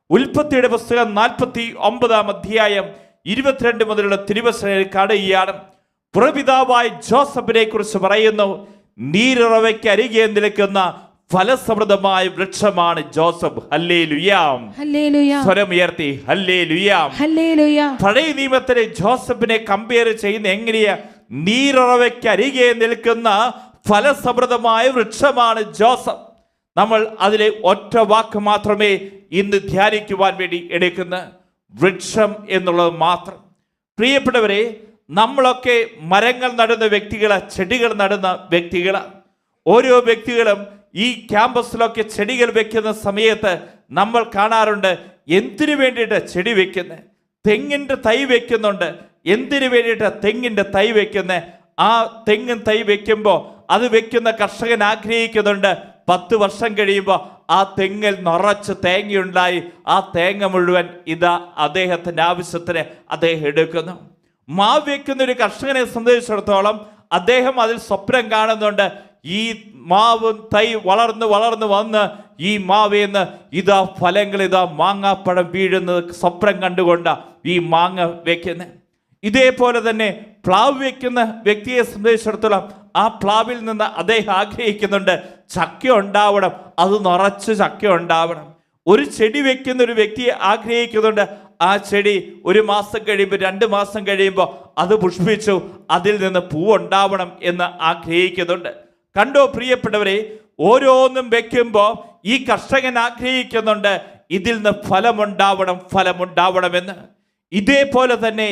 ഉൽപ്പത്തിയുടെ പുസ്തകം 49 അധ്യായം 22 മുതലുള്ള തിരുവചനങ്ങൾ കാണുകയാണ്. പുറപിതാവായ ജോസഫിനെ കുറിച്ച് പറയുന്നു, നീരുറവയ്ക്ക് അരികെ നിൽക്കുന്ന ഫലസമൃദ്ധമായ വൃക്ഷമാണ് ജോസഫ്. ഹല്ലേലൂയാ, സ്വരമുയർത്തി ഹല്ലേലൂയാ. പഴയ നിയമത്തിലെ ജോസഫിനെ കമ്പയർ ചെയ്യുന്ന എങ്ങനെയാ? നീരുറവയ്ക്ക് അരികെ നിൽക്കുന്ന ഫലസമൃദ്ധമായ വൃക്ഷമാണ് ജോസഫ്. നമ്മൾ അതിലെ ഒറ്റ വാക്ക് മാത്രമേ ഇന്ന് ധ്യാനിക്കുവാൻ വേണ്ടി എടുക്കുന്ന വൃക്ഷം എന്നുള്ളത് മാത്രം. പ്രിയപ്പെട്ടവരെ, നമ്മളൊക്കെ മരങ്ങൾ നടുന്ന വ്യക്തികളാ, ചെടികൾ നടുന്ന വ്യക്തികളാ. ഓരോ വ്യക്തികളും ഈ ക്യാമ്പസിലൊക്കെ ചെടികൾ വെക്കുന്ന സമയത്ത് നമ്മൾ കാണാറുണ്ട്, എന്തിനു വേണ്ടിയിട്ട് ചെടി വെക്കുന്നത്? തെങ്ങിൻ്റെ തൈ വെക്കുന്നുണ്ട്. എന്തിനു വേണ്ടിയിട്ട് തെങ്ങിൻ്റെ തൈ വെക്കുന്നത്? ആ തെങ്ങിൻ തൈ വെക്കുമ്പോൾ അത് വെക്കുന്ന കർഷകൻ ആഗ്രഹിക്കുന്നുണ്ട് 10 വർഷം കഴിയുമ്പോൾ ആ തെങ്ങിൽ നിറച്ച് തേങ്ങയുണ്ടായി ആ തേങ്ങ മുഴുവൻ ഇതാ അദ്ദേഹത്തിൻ്റെ ആവശ്യത്തിന് അദ്ദേഹം എടുക്കുന്നു. മാവ് വെക്കുന്ന ഒരു കർഷകനെ സംബന്ധിച്ചിടത്തോളം അദ്ദേഹം അതിൽ സ്വപ്നം കാണുന്നുണ്ട്, ഈ മാവ് തൈ വളർന്ന് വളർന്ന് വന്ന് ഈ മാവേന്ന് ഇതാ ഫലങ്ങൾ, ഇതാ മാങ്ങാപ്പഴം വീഴുന്നത് സ്വപ്നം കണ്ടുകൊണ്ടാണ് ഈ മാങ്ങ വെക്കുന്നത്. ഇതേപോലെ തന്നെ പ്ലാവ് വെക്കുന്ന വ്യക്തിയെ സംബന്ധിച്ചിടത്തോളം ആ പ്ലാവിൽ നിന്ന് അദ്ദേഹം ആഗ്രഹിക്കുന്നുണ്ട് ചക്ക ഉണ്ടാവണം, അത് നിറച്ച് ചക്ക ഉണ്ടാവണം. ഒരു ചെടി വെക്കുന്ന ഒരു വ്യക്തിയെ ആഗ്രഹിക്കുന്നുണ്ട്, ആ ചെടി 1 മാസം കഴിയുമ്പോൾ 2 മാസം കഴിയുമ്പോൾ അത് പുഷ്പിച്ചു അതിൽ നിന്ന് പൂവുണ്ടാവണം എന്ന് ആഗ്രഹിക്കുന്നുണ്ട്. കണ്ടോ പ്രിയപ്പെട്ടവരെ, ഓരോന്നും വെക്കുമ്പോൾ ഈ കർഷകൻ ആഗ്രഹിക്കുന്നുണ്ട് ഇതിൽ നിന്ന് ഫലമുണ്ടാവണമെന്ന്. ഇതേപോലെ തന്നെ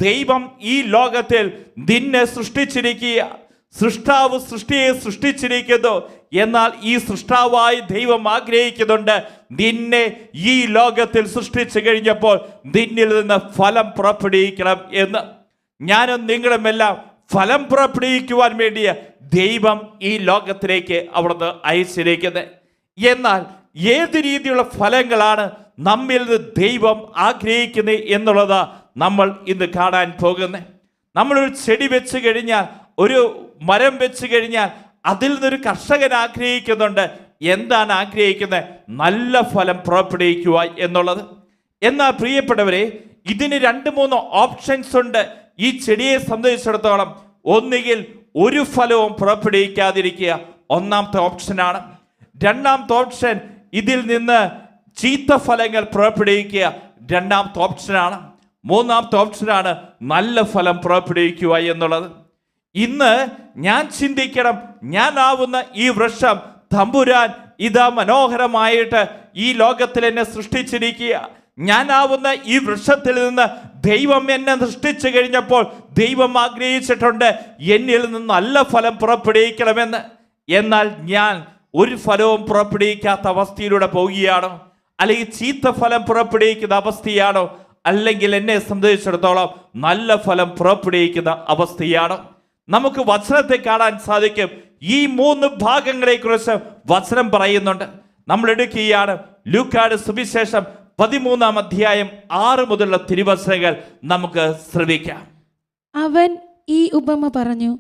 ദൈവം ഈ ലോകത്തിൽ നിന്നെ സൃഷ്ടിച്ചിരിക്കുക. സൃഷ്ടാവ് സൃഷ്ടിയെ സൃഷ്ടിച്ചിരിക്കുന്നു. എന്നാൽ ഈ സൃഷ്ടാവായ ദൈവം ആഗ്രഹിക്കുന്നുണ്ട് നിന്നെ ഈ ലോകത്തിൽ സൃഷ്ടിച്ചു കഴിഞ്ഞപ്പോൾ നിന്നിൽ നിന്ന് ഫലം പുറപ്പെടുവിക്കണം എന്ന്. ഞാനും നിങ്ങളുമെല്ലാം ഫലം പുറപ്പെടുവിക്കുവാൻ വേണ്ടിയ ദൈവം ഈ ലോകത്തിലേക്ക് അവിടുന്ന് അയച്ചിരിക്കുന്നത്. എന്നാൽ ഏത് രീതിയിലുള്ള ഫലങ്ങളാണ് നമ്മിൽ നിന്ന് ദൈവം ആഗ്രഹിക്കുന്നത് എന്നുള്ളത് നമ്മൾ ഇന്ന് കാണാൻ പോകുന്നത്. നമ്മളൊരു ചെടി വെച്ച് കഴിഞ്ഞാൽ, ഒരു മരം വെച്ച് കഴിഞ്ഞാൽ അതിൽ നിന്നൊരു കർഷകൻ ആഗ്രഹിക്കുന്നുണ്ട്. എന്താണ് ആഗ്രഹിക്കുന്നത്? നല്ല ഫലം പുറപ്പെടുവിക്കുക എന്നുള്ളത്. എന്നാൽ പ്രിയപ്പെട്ടവരെ, ഇതിന് 2-3 ഓപ്ഷൻസ് ഉണ്ട് ഈ ചെടിയെ സംബന്ധിച്ചിടത്തോളം. ഒന്നുകിൽ ഒരു ഫലവും പുറപ്പെടുവിക്കാതിരിക്കുക, ഒന്നാമത്തെ ഓപ്ഷനാണ്. രണ്ടാമത്തെ ഓപ്ഷൻ ഇതിൽ നിന്ന് ചീത്ത ഫലങ്ങൾ പുറപ്പെടുവിക്കുക, രണ്ടാമത്തെ ഓപ്ഷനാണ്. മൂന്നാമത്തെ ഓപ്ഷനാണ് നല്ല ഫലം പുറപ്പെടുവിക്കുക എന്നുള്ളത്. ഇന്ന് ഞാൻ ചിന്തിക്കണം, ഞാനാവുന്ന ഈ വൃക്ഷം തമ്പുരാൻ ഇതാ മനോഹരമായിട്ട് ഈ ലോകത്തിൽ എന്നെ സൃഷ്ടിച്ചിരിക്കുക. ഞാനാവുന്ന ഈ വൃക്ഷത്തിൽ നിന്ന് ദൈവം എന്നെ സൃഷ്ടിച്ചു കഴിഞ്ഞപ്പോൾ ദൈവം ആഗ്രഹിച്ചിട്ടുണ്ട് എന്നിൽ നിന്ന് നല്ല ഫലം പുറപ്പെടുവിക്കണമെന്ന്. എന്നാൽ ഞാൻ ഒരു ഫലവും പുറപ്പെടുവിക്കാത്ത അവസ്ഥയിലൂടെ പോവുകയാണോ? അല്ലെങ്കിൽ ചീത്ത ഫലം പുറപ്പെടുവിക്കുന്ന അവസ്ഥയാണോ? അല്ലെങ്കിൽ എന്നെ സംബന്ധിച്ചിടത്തോളം നല്ല ഫലം പുറപ്പെടുവിക്കുന്ന അവസ്ഥയാണോ? നമുക്ക് വചനത്തെ കാണാൻ സാധിക്കും. ഈ 3 ഭാഗങ്ങളെ കുറിച്ച് വചനം പറയുന്നുണ്ട്. നമ്മൾ എടുക്കുകയാണ് ലൂക്കായുടെ സുവിശേഷം 13 അധ്യായം 6 മുതലുള്ള തിരുവചനങ്ങൾ നമുക്ക് ശ്രവിക്കാം. അവൻ ഈ ഉപമ പറഞ്ഞു,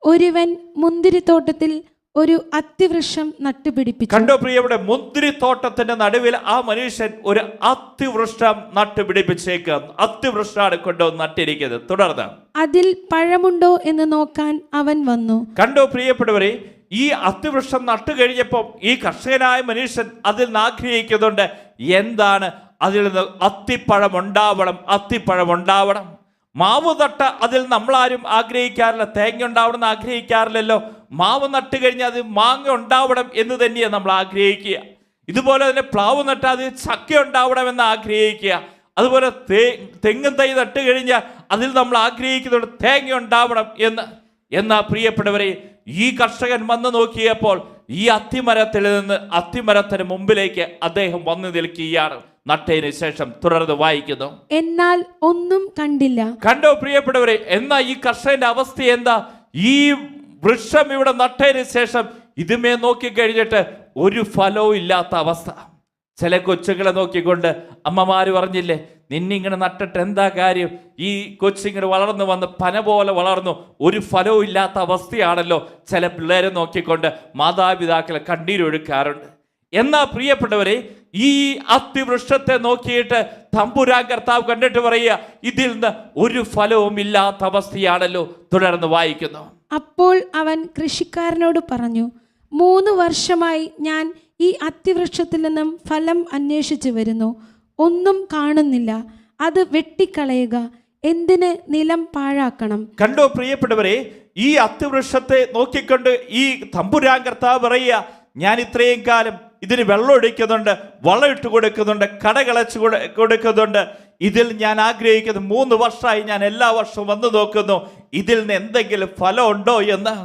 ഒരുവൻ മുന്തിരിത്തോട്ടത്തിൽ ഒരു അത്തിവൃക്ഷം നട്ടുപിടിപ്പിച്ചു. കണ്ടോ പ്രിയയുടെ, മുന്തിരിത്തോട്ടത്തിന്റെ നടുവിൽ ആ മനുഷ്യൻ ഒരു അത്തിവൃക്ഷം നട്ടുപിടിപ്പിച്ചേക്കുന്നു. അത്തിവൃക്ഷമാണ് കൊണ്ടുവന്ന് നട്ടിരിക്കുന്നത്. തുടർന്ന് അതിൽ പഴമുണ്ടോ എന്ന് നോക്കാൻ അവൻ വന്നു. കണ്ടോ പ്രിയപ്പെട്ടവരെ, ഈ അത്തിവൃക്ഷം നട്ടു കഴിഞ്ഞപ്പോൾ ഈ കർഷകനായ മനുഷ്യൻ അതിൽ നിന്ന് ആഗ്രഹിക്കുന്നുണ്ട്, എന്താണ് അതിൽ നിന്ന് അത്തിപ്പഴം ഉണ്ടാവണം. മാവ് നട്ട അതിൽ നമ്മളാരും ആഗ്രഹിക്കാറില്ല, തേങ്ങ ഉണ്ടാവണം എന്ന് ആഗ്രഹിക്കാറില്ലല്ലോ. മാവ് നട്ട് കഴിഞ്ഞാൽ അത് മാങ്ങ ഉണ്ടാവണം എന്ന് തന്നെയാണ് നമ്മൾ ആഗ്രഹിക്കുക. ഇതുപോലെ തന്നെ പ്ലാവ് നട്ട അതിൽ ചക്ക ഉണ്ടാവണമെന്ന് ആഗ്രഹിക്കുക. അതുപോലെ തെങ്ങും തൈ നട്ട് കഴിഞ്ഞാൽ അതിൽ നമ്മൾ ആഗ്രഹിക്കുന്നുണ്ട് തേങ്ങ ഉണ്ടാവണം എന്ന്. എന്നാൽ പ്രിയപ്പെട്ടവരെ, ഈ കർഷകൻ വന്നു നോക്കിയപ്പോൾ ഈ അത്തിമരത്തിന് മുമ്പിലേക്ക് അദ്ദേഹം വന്നു നിൽക്കുകയാണ്. നട്ടതിന് ശേഷം തുടർന്ന് വായിക്കുന്നു, എന്നാൽ ഒന്നും കണ്ടില്ല. കണ്ടോ പ്രിയപ്പെട്ടവരെ, എന്നാൽ ഈ കർഷകന്റെ അവസ്ഥ എന്താ? ഈ വൃക്ഷം ഇവിടെ നട്ടതിന് ശേഷം ഇതുമേ നോക്കിക്കഴിഞ്ഞിട്ട് ഒരു ഫലവും ഇല്ലാത്ത അവസ്ഥ. ചില കൊച്ചുങ്ങളെ നോക്കിക്കൊണ്ട് അമ്മമാര് പറഞ്ഞില്ലേ, നിന്നിങ്ങനെ നട്ടിട്ട് എന്താ കാര്യം? ഈ കൊച്ചിങ്ങനെ വളർന്നു വന്ന് പന പോലെ വളർന്നു, ഒരു ഫലവും ഇല്ലാത്ത അവസ്ഥയാണല്ലോ. ചില പിള്ളേരെ നോക്കിക്കൊണ്ട് മാതാപിതാക്കളെ കണ്ണീരൊഴുക്കാറുണ്ട്. എന്നാൽ പ്രിയപ്പെട്ടവരെ, ഈ അത്തിവൃക്ഷത്തെ നോക്കിയിട്ട് തമ്പുരാൻ കർത്താവ് കണ്ടിട്ട് പറയുക, ഇതിൽ നിന്ന് ഒരു ഫലവും ഇല്ലാത്ത അവസ്ഥയാണല്ലോ. തുടർന്ന് വായിക്കുന്നു. അപ്പോൾ അവൻ കൃഷിക്കാരനോട് പറഞ്ഞു, 3 വർഷമായി ഞാൻ ഈ അത്തിവൃക്ഷത്തിൽ നിന്നും ഫലം അന്വേഷിച്ചു വരുന്നു, ഒന്നും കാണുന്നില്ല. അത് വെട്ടിക്കളയുക, എന്തിന് നിലം പാഴാക്കണം? കണ്ടോ പ്രിയപ്പെട്ടവരെ, ഈ അത്തിവൃക്ഷത്തെ നോക്കിക്കൊണ്ട് ഈ തമ്പുരാൻ കർത്താവ് പറയുക, ഞാൻ ഇത്രയും കാലം ഇതിന് വെള്ളം ഒഴിക്കുന്നുണ്ട്, വളം ഇട്ട് കൊടുക്കുന്നുണ്ട്, കടകളച്ച് കൊടുക്കുന്നുണ്ട്. ഇതിൽ ഞാൻ ആഗ്രഹിക്കുന്നത് 3 വർഷമായി ഞാൻ എല്ലാ വർഷവും വന്നു നോക്കുന്നു, ഇതിൽ നിന്ന് എന്തെങ്കിലും ഫലം ഉണ്ടോ എന്ന്.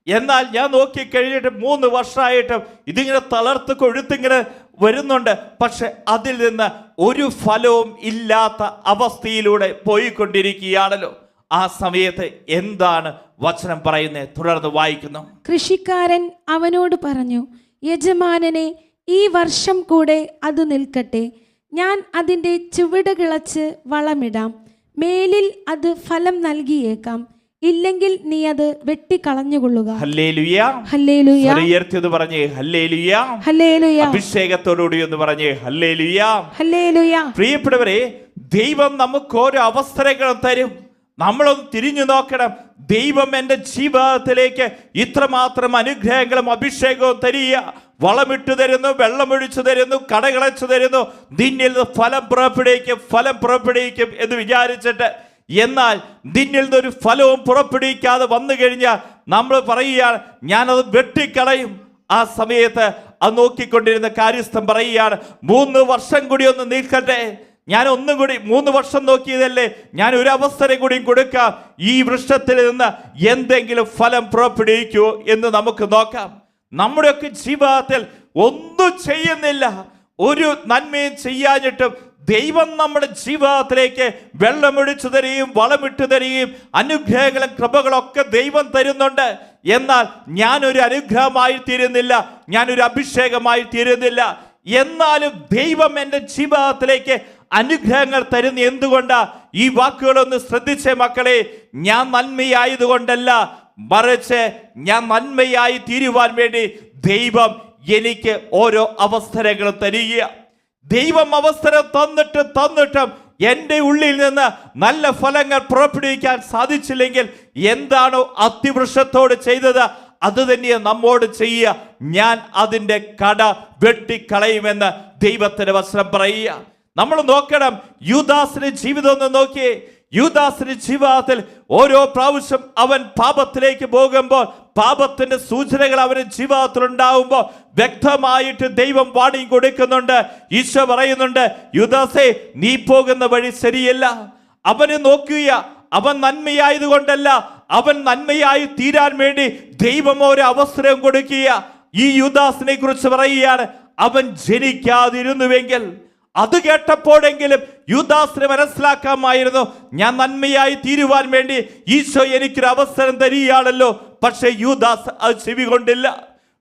എന്നാൽ ഞാൻ നോക്കിക്കഴിഞ്ഞിട്ട് 3 വർഷമായിട്ടും ഇതിങ്ങനെ തളർത്ത് കൊഴുത്തിങ്ങനെ വരുന്നുണ്ട്. പക്ഷെ അതിൽ നിന്ന് ഒരു ഫലവും ഇല്ലാത്ത അവസ്ഥയിലൂടെ പോയിക്കൊണ്ടിരിക്കുകയാണല്ലോ. ആ സമയത്ത് എന്താണ് വചനം പറയുന്നത്? തുടർന്ന് വായിക്കുന്നു. കൃഷിക്കാരൻ അവനോട് പറഞ്ഞു, യജമാനനെ, ഈ വർഷം കൂടെ അത് നിൽക്കട്ടെ. ഞാൻ അതിൻ്റെ ചുവട് കിളച്ച് വളമിടാം. മേലിൽ അത് ഫലം നൽകിയേക്കാം. ഇല്ലെങ്കിൽ നീ അത് വെട്ടിക്കളഞ്ഞുകൊള്ളുക. ഹല്ലേലൂയ. ഹല്ലേലൂയ. ഉയർത്തിയത് പറഞ്ഞേ ഹല്ലേലൂയ. ഹല്ലേലൂയ. അഭിഷേകത്തോടുകൂടി എന്ന് പറഞ്ഞേ ഹല്ലേലൂയ. ഹല്ലേലൂയ. പ്രിയപ്പെട്ടവരെ, ദൈവം നമുക്ക് ഓരോ അവസരങ്ങൾ തരും. നമ്മളൊന്ന് തിരിഞ്ഞു നോക്കണം. ദൈവം എൻ്റെ ജീവിതത്തിലേക്ക് ഇത്രമാത്രം അനുഗ്രഹങ്ങളും അഭിഷേകവും തരിക. വളമിട്ട് തരുന്നു, വെള്ളമൊഴിച്ചു തരുന്നു, കടകളച്ചു തരുന്നു, നിന്നിൽ നിന്ന് ഫലം പുറപ്പെടുവിക്കും എന്ന് വിചാരിച്ചിട്ട്, എന്നാൽ നിന്നിൽ നിന്നൊരു ഫലവും പുറപ്പെടുവിക്കാതെ വന്നു കഴിഞ്ഞാൽ നമ്മൾ പറയുകയാണ്, ഞാനത് വെട്ടിക്കളയും. ആ സമയത്ത് അത് നോക്കിക്കൊണ്ടിരുന്ന കാര്യസ്ഥൻ പറയുകയാണ്, 3 വർഷം കൂടി ഒന്ന് നിൽക്കട്ടെ, ഞാൻ ഒന്നും കൂടി 3 വർഷം നോക്കിയതല്ലേ, ഞാൻ ഒരു അവസരം കൂടിയും കൊടുക്കാം. ഈ വൃക്ഷത്തിൽ നിന്ന് എന്തെങ്കിലും ഫലം പുറപ്പെടുവിക്കൂ എന്ന് നമുക്ക് നോക്കാം. നമ്മുടെയൊക്കെ ജീവിതത്തിൽ ഒന്നും ചെയ്യുന്നില്ല, ഒരു നന്മയും ചെയ്യാഞ്ഞിട്ടും ദൈവം നമ്മുടെ ജീവിതത്തിലേക്ക് വെള്ളമൊഴിച്ചു തരികയും വളമിട്ട് തരികയും അനുഗ്രഹങ്ങളും കൃപകളൊക്കെ ദൈവം തരുന്നുണ്ട്. എന്നാൽ ഞാനൊരു അനുഗ്രഹമായി തീരുന്നില്ല, ഞാനൊരു അഭിഷേകമായി തീരുന്നില്ല. എന്നാലും ദൈവം എൻ്റെ ജീവിതത്തിലേക്ക് അനുഗ്രഹങ്ങൾ തരുന്ന എന്തുകൊണ്ടാ? ഈ വാക്കുകളൊന്ന് ശ്രദ്ധിച്ചേ മക്കളെ. ഞാൻ നന്മയായതുകൊണ്ടല്ല, മറിച്ച് ഞാൻ നന്മയായി തീരുവാൻ വേണ്ടി ദൈവം എനിക്ക് ഓരോ അവസരങ്ങളും തരിക. ദൈവം അവസരം തന്നിട്ടും എൻ്റെ ഉള്ളിൽ നിന്ന് നല്ല ഫലങ്ങൾ പുറപ്പെടുവിക്കാൻ സാധിച്ചില്ലെങ്കിൽ എന്താണോ അത്തിവൃക്ഷത്തോട് ചെയ്തത് അത് തന്നെയാണ് നമ്മോട് ചെയ്യുക. ഞാൻ അതിൻ്റെ കട വെട്ടിക്കളയുമെന്ന് ദൈവത്തിന്റെ വചനം പറയുക. നമ്മൾ നോക്കണം, യൂദാസിന്റെ ജീവിതം ഒന്ന് നോക്കിയേ. യൂദാസിന്റെ ജീവിതത്തിൽ ഓരോ പ്രാവശ്യം അവൻ പാപത്തിലേക്ക് പോകുമ്പോൾ, പാപത്തിന്റെ സൂചനകൾ അവന്റെ ജീവിതത്തിൽ ഉണ്ടാവുമ്പോൾ വ്യക്തമായിട്ട് ദൈവം വാണിംഗ് കൊടുക്കുന്നുണ്ട്. ഈശോ പറയുന്നുണ്ട്, യൂദാസേ, നീ പോകുന്ന വഴി ശരിയല്ല. അവന് നോക്കുക, അവൻ നന്മയായതുകൊണ്ടല്ല, അവൻ നന്മയായി തീരാൻ വേണ്ടി ദൈവം ഒരു അവസരം കൊടുക്കുക. ഈ യൂദാസിനെ കുറിച്ച് പറയുകയാണ്, അവൻ ജനിക്കാതിരുന്നുവെങ്കിൽ. അത് കേട്ടപ്പോഴെങ്കിലും യൂദാസിനെ മനസ്സിലാക്കാമായിരുന്നു, ഞാൻ നന്മയായി തീരുവാൻ വേണ്ടി ഈശോ എനിക്കൊരു അവസരം തരികയാണല്ലോ. പക്ഷെ യൂദാസ് അത് ചെവി കൊണ്ടില്ല.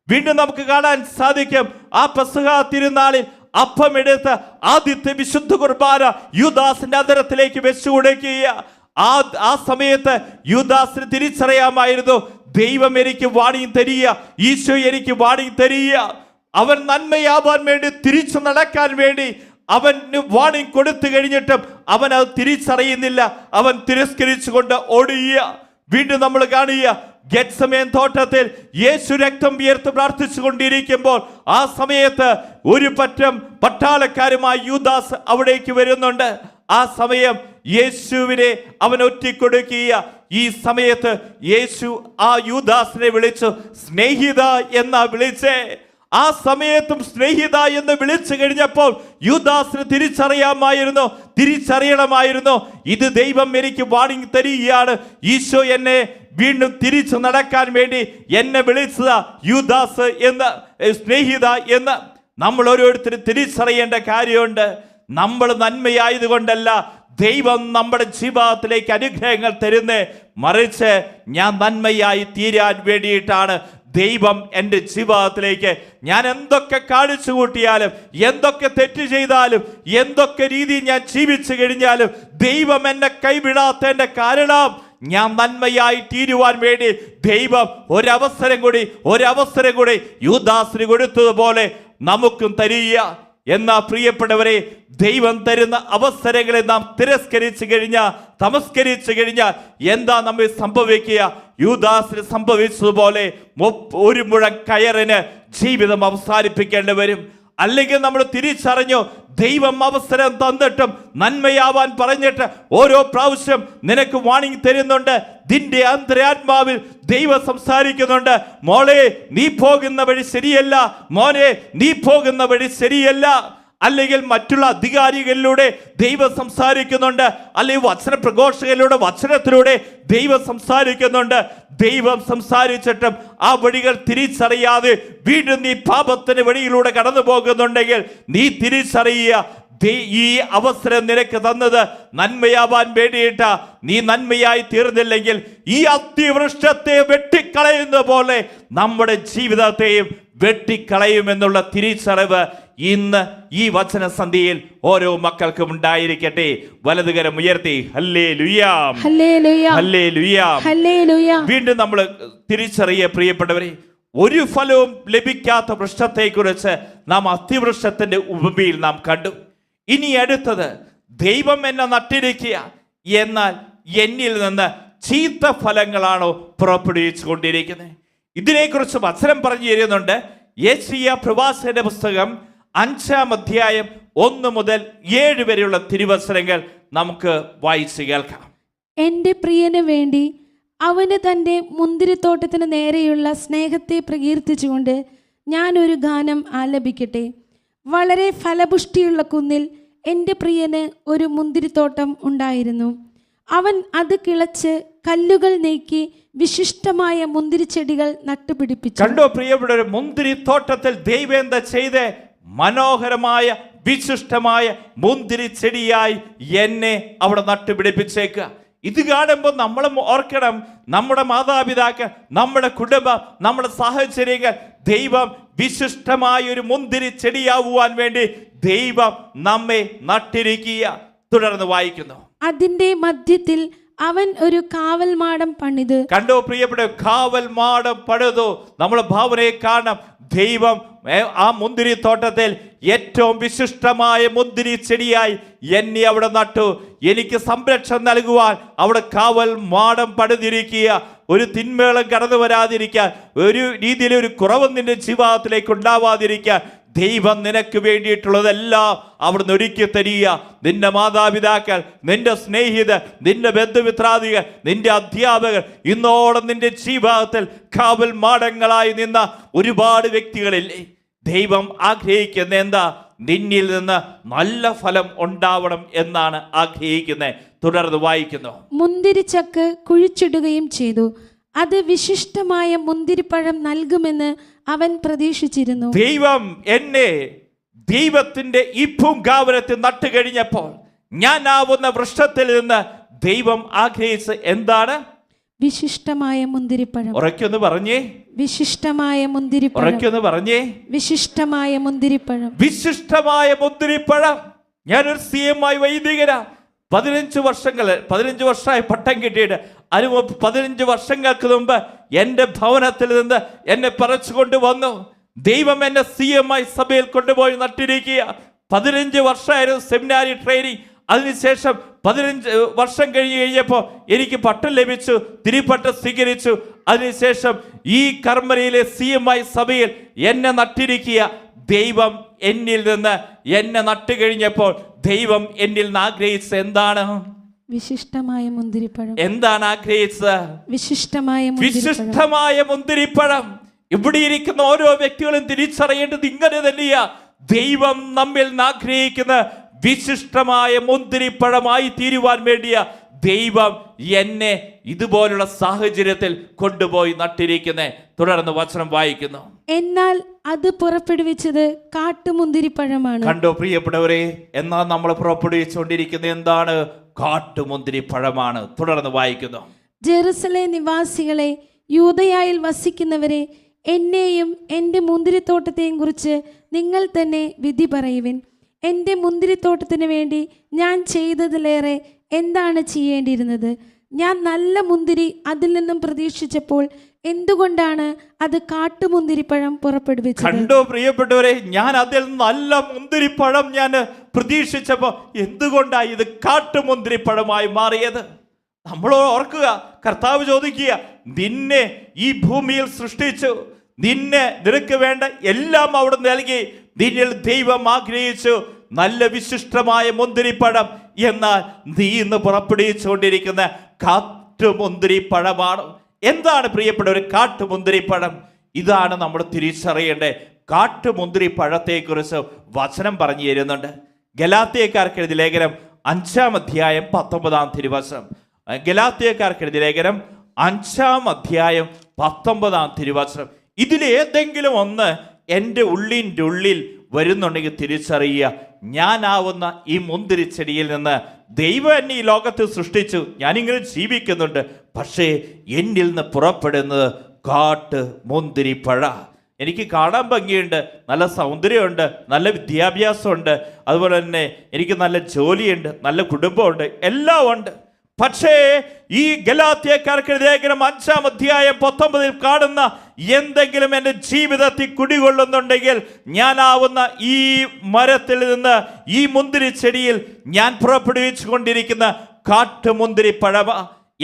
വീണ്ടും നമുക്ക് കാണാൻ സാധിക്കും, ആ പെസഹ തിരുനാളിൽ അപ്പം എടുത്ത് ആദ്യത്തെ വിശുദ്ധ കുർബാന യൂദാസിന്റെ അധരത്തിലേക്ക് വെച്ചു കൊടുക്കുക. ആ സമയത്ത് യൂദാസിന് തിരിച്ചറിയാമായിരുന്നു, ദൈവം എനിക്ക് വാണിംഗ് തരിക, ഈശോ എനിക്ക് വാണിംഗ് തരിക. അവൻ നന്മയാവാൻ വേണ്ടി, തിരിച്ചു നടക്കാൻ വേണ്ടി അവന് വാണിംഗ് കൊടുത്തു കഴിഞ്ഞിട്ടും അവൻ അത് തിരിച്ചറിയുന്നില്ല. അവൻ തിരസ്കരിച്ചുകൊണ്ട് ഓടുക. വീണ്ടും നമ്മൾ കാണുക, ഗെത്സമേൻ തോട്ടത്തിൽ യേശു രക്തം വിയർത്ത് പ്രാർത്ഥിച്ചു കൊണ്ടിരിക്കുമ്പോൾ ആ സമയത്ത് ഒരു പറ്റം പട്ടാളക്കാരുമായി യൂദാസ് അവിടേക്ക് വരുന്നുണ്ട്. ആ സമയം യേശുവിനെ അവൻ ഒറ്റിക്കൊടുക്കുക. ഈ സമയത്ത് യേശു ആ യൂദാസിനെ വിളിച്ചു സ്നേഹിത എന്നാ വിളിച്ചേ. ആ സമയത്തും സ്നേഹിത എന്ന് വിളിച്ചു കഴിഞ്ഞപ്പോൾ യൂദാസിന് തിരിച്ചറിയണമായിരുന്നു, ഇത് ദൈവം എനിക്ക് വാണിംഗ് തരികയാണ്. ഈശോ എന്നെ വീണ്ടും തിരിച്ചു നടക്കാൻ വേണ്ടി എന്നെ വിളിച്ചതാ യൂദാസ് എന്ന്, സ്നേഹിത എന്ന്. നമ്മൾ ഓരോരുത്തരും തിരിച്ചറിയേണ്ട കാര്യമുണ്ട്. നമ്മൾ നന്മയായതുകൊണ്ടല്ല ദൈവം നമ്മുടെ ജീവിതത്തിലേക്ക് അനുഗ്രഹങ്ങൾ തരുന്നേ, മറിച്ച് ഞാൻ നന്മയായി തീരാൻ വേണ്ടിയിട്ടാണ് ദൈവം എൻ്റെ ജീവിതത്തിലേക്ക് ഞാൻ എന്തൊക്കെ കാണിച്ചു കൂട്ടിയാലും, എന്തൊക്കെ തെറ്റ് ചെയ്താലും, എന്തൊക്കെ രീതിയിൽ ഞാൻ ജീവിച്ചു കഴിഞ്ഞാലും ദൈവം എന്നെ കൈവിടാത്തതിൻ്റെ കാരണം ഞാൻ നന്മയായി തീരുവാൻ വേണ്ടി ദൈവം ഒരവസരം കൂടി യൂദാസിന് കൊടുത്തതുപോലെ നമുക്കും തരിക. എന്നാ പ്രിയപ്പെട്ടവരെ, ദൈവം തരുന്ന അവസരങ്ങളെ നാം തിരസ്കരിച്ചു കഴിഞ്ഞാൽ, തമസ്കരിച്ചു കഴിഞ്ഞാൽ എന്താ നമ്മെ സംഭവിക്കുക? യൂദാസിന് സംഭവിച്ചതുപോലെ ഒരു മുഴം കയറിന് ജീവിതം അവസാനിപ്പിക്കേണ്ടി വരും. അല്ലെങ്കിൽ നമ്മൾ തിരിച്ചറിഞ്ഞു, ദൈവം അവസരം തന്നിട്ടും നന്മയാവാൻ പറഞ്ഞിട്ട് ഓരോ പ്രാവശ്യം നിനക്ക് വാണിംഗ് തരുന്നുണ്ട്. നിന്റെ അന്തരാത്മാവിൽ ദൈവം സംസാരിക്കുന്നുണ്ട്, മോളെ നീ പോകുന്ന വഴി ശരിയല്ല, മോനെ നീ പോകുന്ന വഴി ശരിയല്ല. അല്ലെങ്കിൽ മറ്റുള്ള അധികാരികളിലൂടെ ദൈവം സംസാരിക്കുന്നുണ്ട്, അല്ലെങ്കിൽ വചന പ്രഘോഷകയിലൂടെ, വചനത്തിലൂടെ ദൈവം സംസാരിക്കുന്നുണ്ട്. ദൈവം സംസാരിച്ചിട്ടും ആ വഴികൾ തിരിച്ചറിയാതെ വീണ്ടും നീ പാപത്തിന്റെ വഴിയിലൂടെ കടന്നു പോകുന്നുണ്ടെങ്കിൽ നീ തിരിച്ചറിയുക, ഈ അവസരം നിനക്ക് തന്നത് നന്മയാവാൻ വേണ്ടിയിട്ടാ. നീ നന്മയായി തീർന്നില്ലെങ്കിൽ ഈ അത്തിവൃക്ഷത്തെ വെട്ടിക്കളയുന്ന പോലെ നമ്മുടെ ജീവിതത്തെയും വെട്ടിക്കളയുമെന്നുള്ള തിരിച്ചറിവ് ഇന്ന് ഈ വചനസന്ധിയിൽ ഓരോ മക്കൾക്കും ഉണ്ടായിരിക്കട്ടെ. വലതുകരം ഉയർത്തി ഹല്ലേലൂയാ, ഹല്ലേലൂയാ, ഹല്ലേലൂയാ, ഹല്ലേലൂയാ. വീണ്ടും നമ്മൾ തിരിച്ചറിയ പ്രിയപ്പെട്ടവരെ, ഒരു ഫലവും ലഭിക്കാത്ത വൃക്ഷത്തെക്കുറിച്ച് നാം അത്തിവൃക്ഷത്തിന്റെ ഉപമയിൽ നാം കണ്ടു. ഇനി അടുത്തത്, ദൈവം എന്നെ നട്ടിരിക്കുക, എന്നാൽ എന്നിൽ നിന്ന് ചീത്ത ഫലങ്ങളാണോ പുറപ്പെടുവിച്ചു കൊണ്ടിരിക്കുന്നത്? ഇതിനെക്കുറിച്ച് വചനം പറഞ്ഞു തരുന്നുണ്ട്. യെശയ്യാ പ്രവാചകന്റെ പുസ്തകം 5-ാം അധ്യായം 1 മുതൽ 7 വരെയുള്ള തിരുവചനങ്ങൾ നമുക്ക് വായിച്ച് കേൾക്കാം. എൻ്റെ പ്രിയന് വേണ്ടി അവന് തൻ്റെ മുന്തിരിത്തോട്ടത്തിന് നേരെയുള്ള സ്നേഹത്തെ പ്രകീർത്തിച്ചുകൊണ്ട് ഞാൻ ഒരു ഗാനം ആലപിക്കട്ടെ. വളരെ ഫലപുഷ്ടിയുള്ള കുന്നിൽ എൻ്റെ പ്രിയന് ഒരു മുന്തിരിത്തോട്ടം ഉണ്ടായിരുന്നു. അവൻ അത് കിളച്ച് കല്ലുകൾ നീക്കി വിശിഷ്ടമായ മുന്തിരിച്ചെടികൾ നട്ടുപിടിപ്പിച്ചു. കണ്ടോ പ്രിയപ്പെട്ട, മുന്തിരിത്തോട്ടത്തിൽ ദൈവം എന്താ ചെയ്ത്? മനോഹരമായ വിശിഷ്ടമായ മുന്തിരിച്ചെടിയായി എന്നെ അവിടെ നട്ടുപിടിപ്പിച്ചേക്കുക. ഇത് കാണുമ്പോൾ നമ്മൾ ഓർക്കണം, നമ്മുടെ മാതാപിതാക്കൾ, നമ്മുടെ കുടുംബം, നമ്മുടെ സാഹചര്യങ്ങൾ ദൈവം വിശിഷ്ടമായ ഒരു മുന്തിരി ചെടിയാവുവാൻ വേണ്ടി ദൈവം നമ്മെ നട്ടിരിക്കുക. തുടർന്ന് വായിക്കുന്നു, അതിന്റെ മധ്യത്തിൽ അവൻ ഒരു കാവൽ മാടം പണിത്. കണ്ടോ പ്രിയപ്പെട്ട, കാവൽ മാടം പണിതു. നമ്മൾ ഭാവനയെ കാണാം. ദൈവം ആ മുന്തിരി തോട്ടത്തിൽ ഏറ്റവും വിശിഷ്ടമായ മുന്തിരി ചെടിയായി എന്നെ അവിടെ നട്ടു. എനിക്ക് സംരക്ഷണം നൽകുവാൻ അവിടെ കാവൽ മാടം പണിതിരിക്കുക. ഒരു തിന്മകളും കടന്നു വരാതിരിക്കാൻ, ഒരു രീതിയിൽ ഒരു കുറവ് നിന്റെ ജീവിതത്തിലേക്ക് ഉണ്ടാവാതിരിക്കാൻ ദൈവം നിനക്ക് വേണ്ടിയിട്ടുള്ളതെല്ലാം അവിടുന്ന് ഒരുക്കി തരിക. നിന്റെ മാതാപിതാക്കൾ, നിന്റെ സ്നേഹിതർ, നിന്റെ ബന്ധുമിത്രാദികൾ, നിന്റെ അധ്യാപകർ, ഇന്നോളം നിന്റെ ജീവിതത്തിൽ കാവൽ മാടങ്ങളായി നിന്ന ഒരുപാട് വ്യക്തികളില്ലേ? ദൈവം ആഗ്രഹിക്കുന്ന എന്താ? നിന്നിൽ നിന്ന് നല്ല ഫലം ഉണ്ടാവണം എന്നാണ് ആഗ്രഹിക്കുന്നത്. തുടർന്ന് വായിക്കുന്നു, മുന്തിരിച്ചക്ക് കുഴിച്ചിടുകയും ചെയ്തു. അത് വിശിഷ്ടമായ മുന്തിരിപ്പഴം നൽകുമെന്ന് അവൻ പ്രതീക്ഷിച്ചിരുന്നു. ദൈവം എന്നെ ദൈവത്തിന്റെ ഈ പൂങ്കാവനത്തിൽ നട്ടു കഴിഞ്ഞപ്പോൾ ഞാൻ ആവുന്ന വൃക്ഷത്തിൽ നിന്ന് ദൈവം ആഗ്രഹിച്ച് എന്താണ്? വിശിഷ്ടമായ മുന്തിരിപ്പഴം. ഉറക്കൊന്ന് പറഞ്ഞേ, വിശിഷ്ടമായ മുന്തിരിപ്പഴം. ഉറക്കൊന്ന് പറഞ്ഞേ, വിശിഷ്ടമായ മുന്തിരിപ്പഴം. വിശിഷ്ടമായ മുന്തിരിപ്പഴം. ഞാനൊരു CMI വൈദികനാ. 15 വർഷമായി പട്ടം കിട്ടിയിട്ട് 15 വർഷങ്ങൾക്ക് മുമ്പ് എൻ്റെ ഭവനത്തിൽ നിന്ന് എന്നെ പറിച്ചു കൊണ്ടുവന്നു. ദൈവം എന്നെ CMI സഭയിൽ കൊണ്ടുപോയി നട്ടിരിക്കുക. 15 വർഷമായിരുന്നു സെമിനാരി ട്രെയിനിങ്. അതിനുശേഷം 15 വർഷം കഴിഞ്ഞപ്പോൾ എനിക്ക് പട്ടം ലഭിച്ചു, തിരുപ്പട്ടം സ്വീകരിച്ചു. അതിനുശേഷം ഈ കർമ്മരയിലെ CMI സഭയിൽ എന്നെ നട്ടിരിക്കുക. ദൈവം എന്നിൽ നിന്ന് എന്നെ നട്ടു കഴിഞ്ഞപ്പോൾ ദൈവം എന്നിൽ നിന്ന് ആഗ്രഹിച്ചത് എന്താണ്? വിശിഷ്ടമായ മുന്തിരിപ്പഴം. എന്താണ് ആഗ്രഹിച്ചത്? വിശിഷ്ടമായ മുന്തിരിപ്പഴം. ഇവിടെ ഇരിക്കുന്ന ഓരോ വ്യക്തികളും തിരിച്ചറിയേണ്ടത് ഇങ്ങനെ തന്നെയാ. ദൈവം നമ്മിൽ നിന്ന് ആഗ്രഹിക്കുന്ന വിശിഷ്ടമായ മുന്തിരിപ്പഴമായി തീരുവാൻ വേണ്ടിയ ദൈവം എന്നെ ഇതുപോലുള്ള സാഹചര്യത്തിൽ കൊണ്ടുപോയി നട്ടിരിക്കുന്നത്. തുടർന്ന് വചനം വായിക്കുന്നു, എന്നാൽ അത് പുറപ്പെടുവിച്ചത് കാട്ടുമുന്തിരിപ്പഴമാണ്. കണ്ടോ പ്രിയപ്പെട്ടവരെ, എന്നാൽ നമ്മൾ പുറപ്പെടുവിച്ചുകൊണ്ടിരിക്കുന്നത് എന്താണ്? കാട്ടുമുന്തിരിപ്പഴമാണ്. തുടർന്ന് വായിക്കുന്നു, ജെറുസലേം നിവാസികളെ, യൂദയായിൽ വസിക്കുന്നവരെ, എന്നെയും എൻ്റെ മുന്തിരിത്തോട്ടത്തെയും കുറിച്ച് നിങ്ങൾ തന്നെ വിധി പറയുവിൻ. എൻ്റെ മുന്തിരിത്തോട്ടത്തിന് വേണ്ടി ഞാൻ ചെയ്തതിലേറെ എന്താണ് ചെയ്യേണ്ടിയിരുന്നത്? ഞാൻ നല്ല മുന്തിരി അതിൽ നിന്നും പ്രതീക്ഷിച്ചപ്പോൾ എന്തുകൊണ്ടാണ് അത് കാട്ടുമുന്തിരിപ്പഴം പുറപ്പെടുവിച്ചത്? കണ്ടോ പ്രിയപ്പെട്ടവരെ, ഞാൻ അതിൽ നല്ല മുന്തിരിപ്പഴം ഞാൻ പ്രതീക്ഷിച്ചപ്പോ എന്തുകൊണ്ടാണ് ഇത് കാട്ടുമുന്തിരിപ്പഴമായി മാറിയത്? നമ്മൾ ഓർക്കുക, കർത്താവ് ചോദിക്കുക, നിന്നെ ഈ ഭൂമിയിൽ സൃഷ്ടിച്ചു, നിനക്ക് വേണ്ട എല്ലാം അവിടെ നൽകി, നിന്നിൽ ദൈവം ആഗ്രഹിച്ചു നല്ല വിശിഷ്ടമായ മുന്തിരിപ്പഴം. എന്നാൽ നീ ഇന്ന് പുറപ്പെടുവിച്ചുകൊണ്ടിരിക്കുന്ന കാട്ടുമുന്തിരിപ്പഴമാണ്. എന്താണ് പ്രിയപ്പെട്ടവർ കാട്ടുമുന്തിരിപ്പഴം? ഇതാണ് നമ്മൾ തിരിച്ചറിയേണ്ടത്. കാട്ടുമുന്തിരിപ്പഴത്തെക്കുറിച്ച് വചനം പറഞ്ഞു തരുന്നുണ്ട്. ഗലാത്യക്കാർക്ക് എഴുതിയ ലേഖനം 5-ാം അധ്യായം 19-ാം തിരുവചനം. ഗലാത്യക്കാർക്ക് എഴുതിയ ലേഖനം 5-ാം അധ്യായം 19-ാം തിരുവചനം. ഇതിലേതെങ്കിലും ഒന്ന് എൻ്റെ ഉള്ളിൻ്റെ ഉള്ളിൽ വരുന്നുണ്ടെങ്കിൽ തിരിച്ചറിയുക, ഞാനാവുന്ന ഈ മുന്തിരിച്ചെടിയിൽ നിന്ന് ദൈവം എന്നെ ഈ ലോകത്ത് സൃഷ്ടിച്ചു, ഞാനിങ്ങനെ ജീവിക്കുന്നുണ്ട്, പക്ഷേ എന്നിൽ നിന്ന് പുറപ്പെടുന്നത് കാട്ട് മുന്തിരിപ്പഴ. എനിക്ക് കാണാൻ ഭംഗിയുണ്ട്, നല്ല സൗന്ദര്യമുണ്ട്, നല്ല വിദ്യാഭ്യാസമുണ്ട്, അതുപോലെ തന്നെ എനിക്ക് നല്ല ജോലിയുണ്ട്, നല്ല കുടുംബമുണ്ട്, എല്ലാം ഉണ്ട്. പക്ഷേ ഈ ഗലാത്യക്കാർക്ക് ലേഖനം 5-ാം അധ്യായം 19-ൽ കാണുന്ന എന്തെങ്കിലും എൻ്റെ ജീവിതത്തിൽ കുടികൊള്ളുന്നുണ്ടെങ്കിൽ, ഞാനാവുന്ന ഈ മരത്തിൽ നിന്ന്, ഈ മുന്തിരിച്ചെടിയിൽ ഞാൻ പുറപ്പെടുവിച്ചു കൊണ്ടിരിക്കുന്ന കാട്ടുമുന്തിരിപ്പഴമ.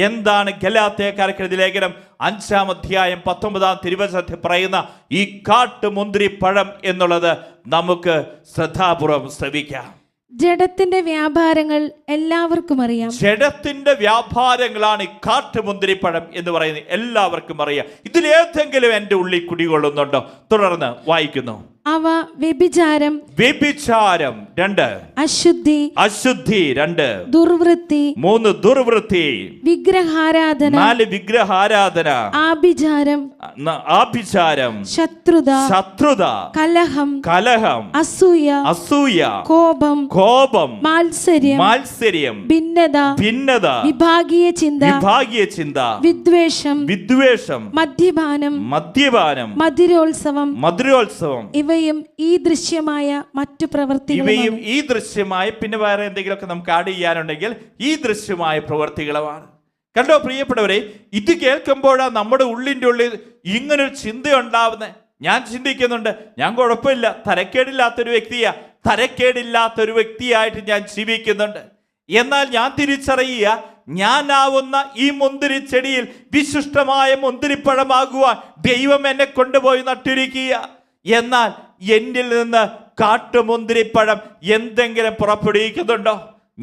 എന്താണ് ഗലാത്യക്കാർക്ക് ലേഖനം 5-ാം അധ്യായം 19-ാം തിരുവചനത്തിൽ പറയുന്ന ഈ കാട്ടുമുന്തിരിപ്പഴം എന്നുള്ളത് നമുക്ക് ശ്രദ്ധാപൂർവം ശ്രവിക്കാം. ജഡത്തിന്റെ വ്യാപാരങ്ങൾ എല്ലാവർക്കും അറിയാം. ജഡത്തിന്റെ വ്യാപാരങ്ങളാണ് ഈ കാട്ടുമുന്തിരിപ്പഴം എന്ന് പറയുന്നത്, എല്ലാവർക്കും അറിയാം. ഇതിലേതെങ്കിലും എൻ്റെ ഉള്ളിൽ കുടികൊള്ളുന്നുണ്ടോ? തുടർന്ന് വായിക്കുന്നു. അവ വ്യഭിചാരം, 2 അശുദ്ധി, 2 ദുർവൃത്തി, 3 ദുർവൃത്തി, വിഗ്രഹാരാധന, 4 വിഗ്രഹാരാധന, ആഭിചാരം, ശത്രുത, കലഹം, അസൂയ, കോപം, മാത്സര്യം, ഭിന്നത, വിഭാഗീയ ചിന്ത, വിദ്വേഷം, മദ്യപാനം, മധുരോത്സവം, ഇവയും ഈ ദൃശ്യമായ മറ്റു പ്രവൃത്തികളും. ഈ ദൃശ്യമായ, പിന്നെ വേറെ എന്തെങ്കിലുമൊക്കെ നമുക്ക് ആഡ് ചെയ്യാനുണ്ടെങ്കിൽ ഈ ദൃശ്യമായ പ്രവൃത്തികളുമാണ്. കണ്ടോ പ്രിയപ്പെട്ടവരെ, ഇത് കേൾക്കുമ്പോഴാണ് നമ്മുടെ ഉള്ളിൻ്റെ ഉള്ളിൽ ഇങ്ങനൊരു ചിന്തയുണ്ടാവുന്നത്. ഞാൻ ചിന്തിക്കുന്നുണ്ട്, ഞാൻ കുഴപ്പമില്ല, തരക്കേടില്ലാത്തൊരു വ്യക്തിയായിട്ട് ഞാൻ ജീവിക്കുന്നുണ്ട്. എന്നാൽ ഞാൻ തിരിച്ചറിയുക, ഞാനാവുന്ന ഈ മുന്തിരിച്ചെടിയിൽ വിശിഷ്ടമായ മുന്തിരിപ്പഴമാകുവാൻ ദൈവം എന്നെ കൊണ്ടുപോയി നട്ടിരിക്കുക. എന്നാൽ എന്നിൽ നിന്ന് കാട്ടുമുന്തിരിപ്പഴം എന്തെങ്കിലും പുറപ്പെടുവിക്കുന്നുണ്ടോ?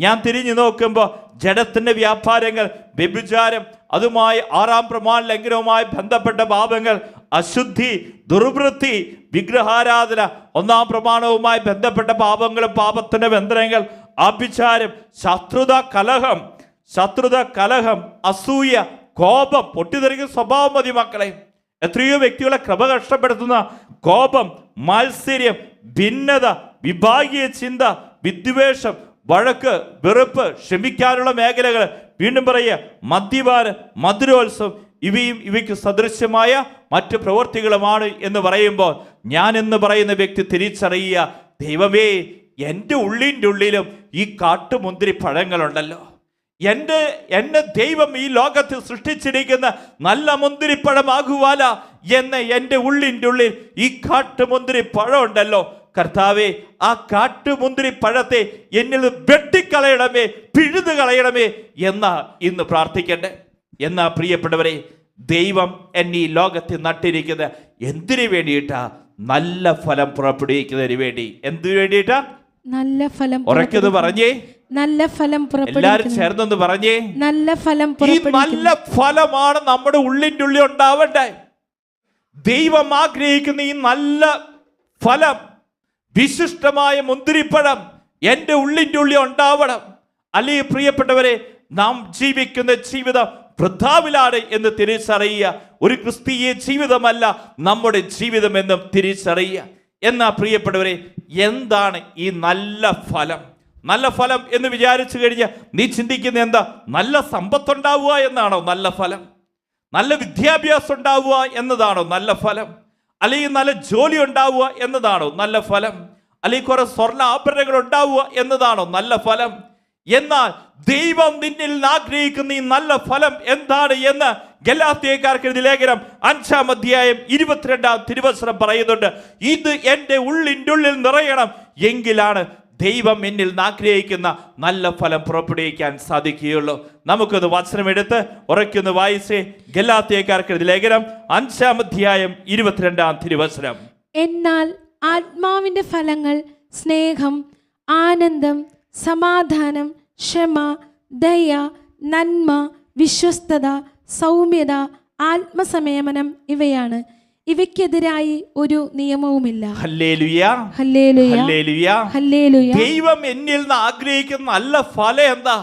ഞാൻ തിരിഞ്ഞു നോക്കുമ്പോൾ ജഡത്തിന്റെ വ്യാപാരങ്ങൾ, വ്യഭിചാരം, അതുമായി 6-ാം പ്രമാണ ലംഘനവുമായി ബന്ധപ്പെട്ട പാപങ്ങൾ, അശുദ്ധി, ദുർവൃത്തി, വിഗ്രഹാരാധന, 1-ാം പ്രമാണവുമായി ബന്ധപ്പെട്ട പാപങ്ങളും പാപത്തിന്റെ ബന്ധനങ്ങൾ, ആഭിചാരം, ശത്രുത, കലഹം, അസൂയ, കോപം, പൊട്ടിത്തെറിക്കുന്ന സ്വഭാവം മതി മക്കളെ. എത്രയോ വ്യക്തികളെ ക്രമ കഷ്ടപ്പെടുത്തുന്ന കോപം, മാത്സര്യം, ഭിന്നത, വിഭാഗീയ ചിന്ത, വിദ്വേഷം, വഴക്ക്, വെറുപ്പ്, ക്ഷമിക്കാനുള്ള മേഖലകൾ, വീണ്ടും പറയുക മദ്യപാനം, മധുരോത്സവം, ഇവയ്ക്ക് സദൃശ്യമായ മറ്റു പ്രവൃത്തികളുമാണ് എന്ന് പറയുമ്പോൾ ഞാൻ എന്ന് പറയുന്ന വ്യക്തി തിരിച്ചറിയുക, ദൈവമേ, എൻ്റെ ഉള്ളിൻ്റെ ഉള്ളിലും ഈ കാട്ടുമുന്തിരി പഴങ്ങളുണ്ടല്ലോ. എന്നെ ദൈവം ഈ ലോകത്തിൽ സൃഷ്ടിച്ചിരിക്കുന്ന നല്ല മുന്തിരിപ്പഴമാകുവാല എന്ന് എൻ്റെ ഉള്ളിൻ്റെ ഉള്ളിൽ ഈ കാട്ടുമുന്തിരി പഴം ഉണ്ടല്ലോ. കർത്താവേ, ആ കാട്ടുമുന്തിരി പഴത്തെ എന്നിൽ വെട്ടിക്കളയണമേ, പിഴുതു കളയണമേ എന്നാ ഇന്ന് പ്രാർത്ഥിക്കണ്ടേ. എന്നാ പ്രിയപ്പെട്ടവരെ, ദൈവം എന്നെ ഈ ലോകത്തിൽ നട്ടിരിക്കുന്നത് എന്തിനു വേണ്ടിയിട്ടാ? നല്ല ഫലം പുറപ്പെടുവിക്കുന്നതിന് വേണ്ടി. എന്തിനു വേണ്ടിയിട്ടാ? നല്ല ഫലം. ഉറക്കത് പറഞ്ഞേ, നല്ല ഫലം. എല്ലാരും ചേർന്നൊന്ന് പറഞ്ഞേ, നല്ല ഫലം. ഈ നല്ല ഫലമാണ് നമ്മുടെ ഉള്ളിൻ്റെ ഉള്ളിൽ ഉണ്ടാവണ്ടേ. ദൈവം ആഗ്രഹിക്കുന്ന ഈ നല്ല ഫലം, വിശിഷ്ടമായ മുന്തിരിപ്പഴം എൻ്റെ ഉള്ളിൻ്റെ ഉള്ളിൽ ഉണ്ടാവണം. അല്ലെങ്കിൽ പ്രിയപ്പെട്ടവരെ, നാം ജീവിക്കുന്ന ജീവിതം വൃഥാവിലാണ് എന്ന് തിരിച്ചറിയുക. ഒരു ക്രിസ്തീയ ജീവിതമല്ല നമ്മുടെ ജീവിതം എന്നും തിരിച്ചറിയുക. എന്നാ പ്രിയപ്പെട്ടവരെ, എന്താണ് ഈ നല്ല ഫലം? നല്ല ഫലം എന്ന് വിചാരിച്ചു കഴിഞ്ഞാൽ നീ ചിന്തിക്കുന്ന എന്താ? നല്ല സമ്പത്തുണ്ടാവുക എന്നാണോ നല്ല ഫലം? നല്ല വിദ്യാഭ്യാസം ഉണ്ടാവുക എന്നതാണോ നല്ല ഫലം? അല്ലെങ്കിൽ നല്ല ജോലി ഉണ്ടാവുക എന്നതാണോ നല്ല ഫലം? അല്ലെങ്കിൽ കുറെ സ്വർണ്ണ ആഭരണങ്ങൾ ഉണ്ടാവുക എന്നതാണോ നല്ല ഫലം? എന്നാൽ ദൈവം നിന്നിൽ ആഗ്രഹിക്കുന്ന ഈ നല്ല ഫലം എന്താണ് എന്ന് ഗലാത്യക്കാർക്ക് എഴുതിയ ലേഖനം 5-ാം അധ്യായം 22-ാം തിരുവചനം പറയുന്നുണ്ട്. ഇത് എൻ്റെ ഉള്ളിൻ്റെ ഉള്ളിൽ നിറയണം, എങ്കിലാണ് ദൈവം എന്നിൽ ആഗ്രഹിക്കുന്ന നല്ല ഫലം പുറപ്പെടുവിക്കാൻ സാധിക്കുകയുള്ളൂ. നമുക്കൊന്ന് വചനം എടുത്ത് ഉറയ്ക്കൊന്ന് വായിച്ചേ. ഗലാത്യക്കാർക്ക് എഴുതിയ ലേഖനം 5-ാം അധ്യായം 22-ാം തിരുവചനം. എന്നാൽ ആത്മാവിന്റെ ഫലങ്ങൾ സ്നേഹം, ആനന്ദം, സമാധാനം, ക്ഷമ, ദയ, നന്മ, വിശ്വസ്തത, സൗമ്യത, ആത്മസംയമനം ഇവയാണ്. ഇവയ്ക്കെതിരായി ഒരു നിയമവുമില്ല. Hallelujah, hallelujah, hallelujah, hallelujah. ദൈവം എന്നിൽ നിന്ന് ആഗ്രഹിക്കുന്ന നല്ല ഫലം എന്താ?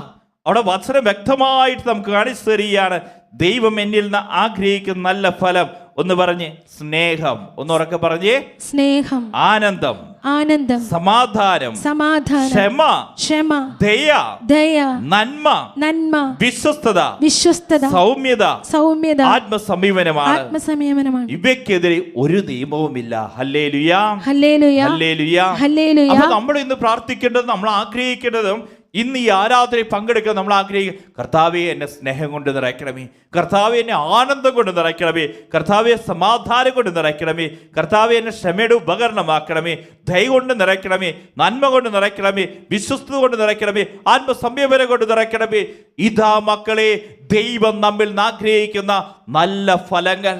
അവിടെ വചനം വ്യക്തമായിട്ട് നമുക്ക് കാണിച്ചു തരികയാണ്. ദൈവം എന്നിൽ നിന്ന് ആഗ്രഹിക്കുന്ന നല്ല ഫലം ഒന്ന് പറഞ്ഞേ. സ്നേഹം. ഒന്ന് ഉറക്കെ പറഞ്ഞേ. സ്നേഹം, ആനന്ദം, ആനന്ദം, സമാധാനം, സമാധാനം, ക്ഷമ, ക്ഷമ, ദയ, ദയ, നന്മ, നന്മ, വിശ്വസ്തത, വിശ്വസ്തത, സൗമ്യത, സൗമ്യത, ആത്മസംയമനമാണ്, ആത്മസംയമനമാണ്. ഇവയ്ക്കെതിരെ ഒരു നിയമവുമില്ല. Hallelujah, hallelujah, hallelujah, hallelujah. അപ്പോൾ നമ്മൾ ഇന്ന് പ്രാർത്ഥിക്കേണ്ടതും നമ്മൾ ആഗ്രഹിക്കേണ്ടതും ഇന്ന് ഈ ആരാധനയിൽ പങ്കെടുക്കാൻ നമ്മൾ ആഗ്രഹിക്കും, കർത്താവെ എന്നെ സ്നേഹം കൊണ്ട് നിറയ്ക്കണമേ, കർത്താവെ എന്നെ ആനന്ദം കൊണ്ട് നിറയ്ക്കണമേ, കർത്താവെ സമാധാനം കൊണ്ട് നിറയ്ക്കണമേ, കർത്താവെ എന്നെ ക്ഷമയുടെ ഉപകരണമാക്കണമേ, ദയ കൊണ്ട് നിറയ്ക്കണമേ, നന്മ കൊണ്ട് നിറയ്ക്കണമേ, വിശ്വസ്തത കൊണ്ട് നിറയ്ക്കണമേ, ആത്മസംയമനം കൊണ്ട് നിറയ്ക്കണമേ. ഇതാ മക്കളെ, ദൈവം നമ്മിൽ ആഗ്രഹിക്കുന്ന നല്ല ഫലങ്ങൾ.